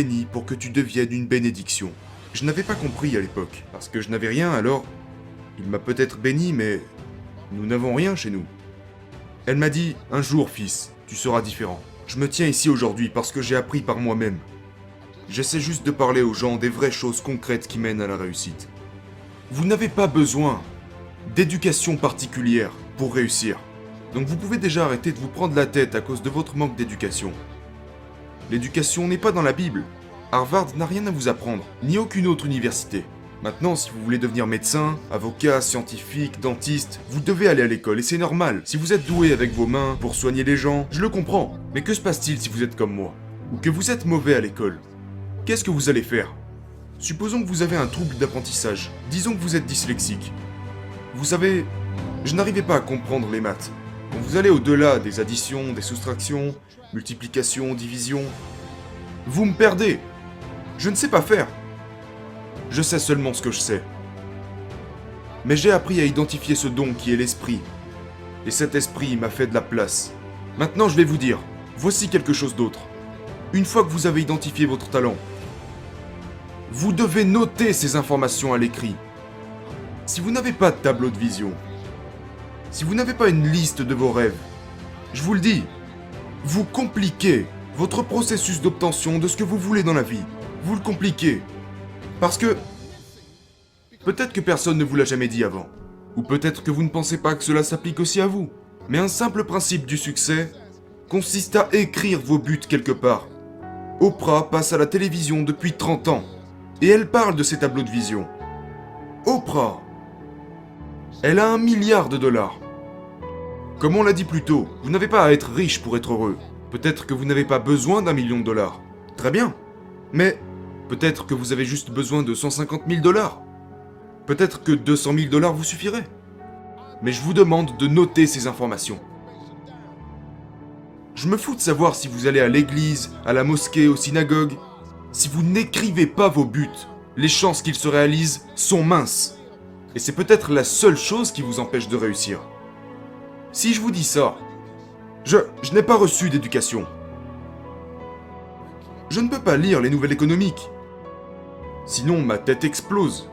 béni pour que tu deviennes une bénédiction. Je n'avais pas compris à l'époque, parce que je n'avais rien, alors il m'a peut-être béni, mais nous n'avons rien chez nous. Elle m'a dit, un jour, fils, tu seras différent. Je me tiens ici aujourd'hui parce que j'ai appris par moi-même. J'essaie juste de parler aux gens des vraies choses concrètes qui mènent à la réussite. Vous n'avez pas besoin d'éducation particulière pour réussir. Donc vous pouvez déjà arrêter de vous prendre la tête à cause de votre manque d'éducation. L'éducation n'est pas dans la Bible. Harvard n'a rien à vous apprendre, ni aucune autre université. Maintenant, si vous voulez devenir médecin, avocat, scientifique, dentiste, vous devez aller à l'école et c'est normal. Si vous êtes doué avec vos mains pour soigner les gens, je le comprends. Mais que se passe-t-il si vous êtes comme moi? Ou que vous êtes mauvais à l'école? Qu'est-ce que vous allez faire? Supposons que vous avez un trouble d'apprentissage. Disons que vous êtes dyslexique. Vous savez, je n'arrivais pas à comprendre les maths. Quand vous allez au-delà des additions, des soustractions, multiplications, divisions, vous me perdez. Je ne sais pas faire. Je sais seulement ce que je sais. Mais j'ai appris à identifier ce don qui est l'esprit. Et cet esprit m'a fait de la place. Maintenant, je vais vous dire, voici quelque chose d'autre. Une fois que vous avez identifié votre talent, vous devez noter ces informations à l'écrit. Si vous n'avez pas de tableau de vision, si vous n'avez pas une liste de vos rêves, je vous le dis, vous compliquez votre processus d'obtention de ce que vous voulez dans la vie. Vous le compliquez. Parce que peut-être que personne ne vous l'a jamais dit avant. Ou peut-être que vous ne pensez pas que cela s'applique aussi à vous. Mais un simple principe du succès consiste à écrire vos buts quelque part. Oprah passe à la télévision depuis 30 ans. Et elle parle de ses tableaux de vision. Oprah, elle a 1 milliard de dollars. Comme on l'a dit plus tôt, vous n'avez pas à être riche pour être heureux. Peut-être que vous n'avez pas besoin d'1 million de dollars. Très bien. Mais peut-être que vous avez juste besoin de 150 000 dollars. Peut-être que 200 000 dollars vous suffiraient. Mais je vous demande de noter ces informations. Je me fous de savoir si vous allez à l'église, à la mosquée, aux synagogues. Si vous n'écrivez pas vos buts, les chances qu'ils se réalisent sont minces. Et c'est peut-être la seule chose qui vous empêche de réussir. Si je vous dis ça, je n'ai pas reçu d'éducation. Je ne peux pas lire les nouvelles économiques. Sinon, ma tête explose.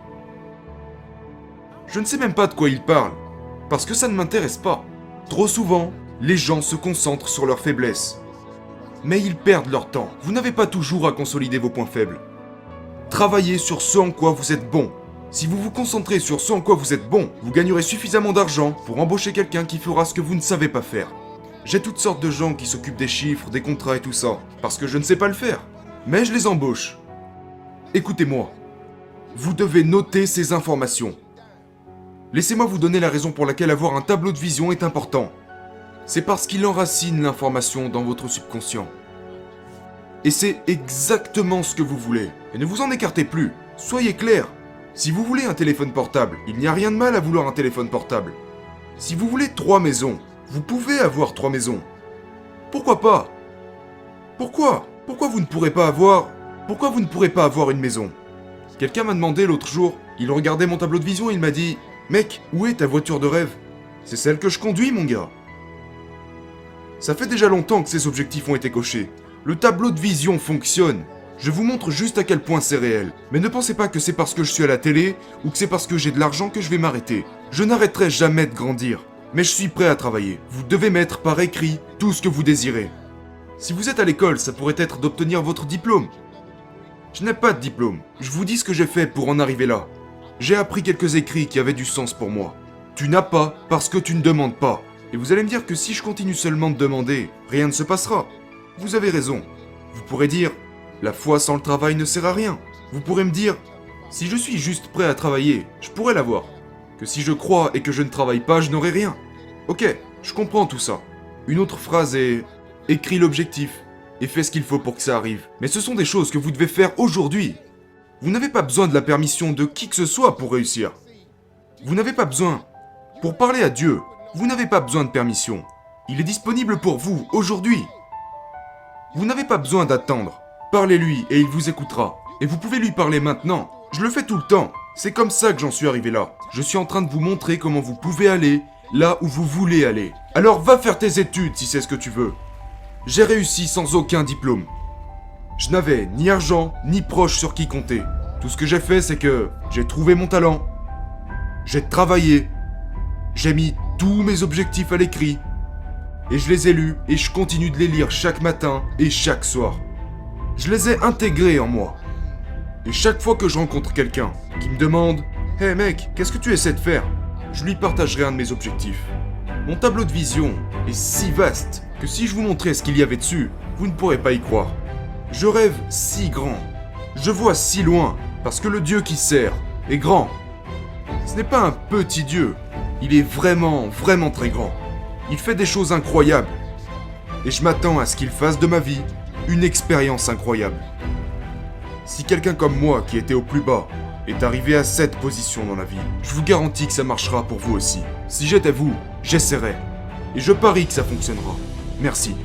Je ne sais même pas de quoi ils parlent, parce que ça ne m'intéresse pas. Trop souvent, les gens se concentrent sur leurs faiblesses. Mais ils perdent leur temps. Vous n'avez pas toujours à consolider vos points faibles. Travaillez sur ce en quoi vous êtes bon. Si vous vous concentrez sur ce en quoi vous êtes bon, vous gagnerez suffisamment d'argent pour embaucher quelqu'un qui fera ce que vous ne savez pas faire. J'ai toutes sortes de gens qui s'occupent des chiffres, des contrats et tout ça, parce que je ne sais pas le faire. Mais je les embauche. Écoutez-moi. Vous devez noter ces informations. Laissez-moi vous donner la raison pour laquelle avoir un tableau de vision est important. C'est parce qu'il enracine l'information dans votre subconscient. Et c'est exactement ce que vous voulez. Et ne vous en écartez plus. Soyez clair. Si vous voulez un téléphone portable, il n'y a rien de mal à vouloir un téléphone portable. Si vous voulez 3 maisons, vous pouvez avoir 3 maisons. Pourquoi pas? Pourquoi vous ne pourrez pas avoir... Pourquoi vous ne pourrez pas avoir une maison? Quelqu'un m'a demandé l'autre jour, il regardait mon tableau de vision et il m'a dit « Mec, où est ta voiture de rêve? C'est celle que je conduis, mon gars. » Ça fait déjà longtemps que ces objectifs ont été cochés. Le tableau de vision fonctionne. Je vous montre juste à quel point c'est réel. Mais ne pensez pas que c'est parce que je suis à la télé ou que c'est parce que j'ai de l'argent que je vais m'arrêter. Je n'arrêterai jamais de grandir. Mais je suis prêt à travailler. Vous devez mettre par écrit tout ce que vous désirez. Si vous êtes à l'école, ça pourrait être d'obtenir votre diplôme. Je n'ai pas de diplôme. Je vous dis ce que j'ai fait pour en arriver là. J'ai appris quelques écrits qui avaient du sens pour moi. Tu n'as pas parce que tu ne demandes pas. Et vous allez me dire que si je continue seulement de demander, rien ne se passera. Vous avez raison. Vous pourrez dire, la foi sans le travail ne sert à rien. Vous pourrez me dire, si je suis juste prêt à travailler, je pourrais l'avoir. Que si je crois et que je ne travaille pas, je n'aurai rien. Ok, je comprends tout ça. Une autre phrase est, écris l'objectif et fais ce qu'il faut pour que ça arrive. Mais ce sont des choses que vous devez faire aujourd'hui. Vous n'avez pas besoin de la permission de qui que ce soit pour réussir. Vous n'avez pas besoin. Pour parler à Dieu, vous n'avez pas besoin de permission. Il est disponible pour vous, aujourd'hui. Vous n'avez pas besoin d'attendre. Parlez-lui et il vous écoutera. Et vous pouvez lui parler maintenant. Je le fais tout le temps. C'est comme ça que j'en suis arrivé là. Je suis en train de vous montrer comment vous pouvez aller là où vous voulez aller. Alors va faire tes études si c'est ce que tu veux. J'ai réussi sans aucun diplôme. Je n'avais ni argent, ni proche sur qui compter. Tout ce que j'ai fait, c'est que j'ai trouvé mon talent. J'ai travaillé. J'ai mis tous mes objectifs à l'écrit. Et je les ai lus et je continue de les lire chaque matin et chaque soir. Je les ai intégrés en moi. Et chaque fois que je rencontre quelqu'un qui me demande « Hey mec, qu'est-ce que tu essaies de faire ?» je lui partagerai un de mes objectifs. Mon tableau de vision est si vaste que si je vous montrais ce qu'il y avait dessus, vous ne pourrez pas y croire. Je rêve si grand. Je vois si loin parce que le Dieu qui sert est grand. Ce n'est pas un petit Dieu. Il est vraiment, vraiment très grand. Il fait des choses incroyables. Et je m'attends à ce qu'il fasse de ma vie une expérience incroyable. Si quelqu'un comme moi, qui était au plus bas, est arrivé à cette position dans la vie, je vous garantis que ça marchera pour vous aussi. Si j'étais vous, j'essaierais. Et je parie que ça fonctionnera. Merci.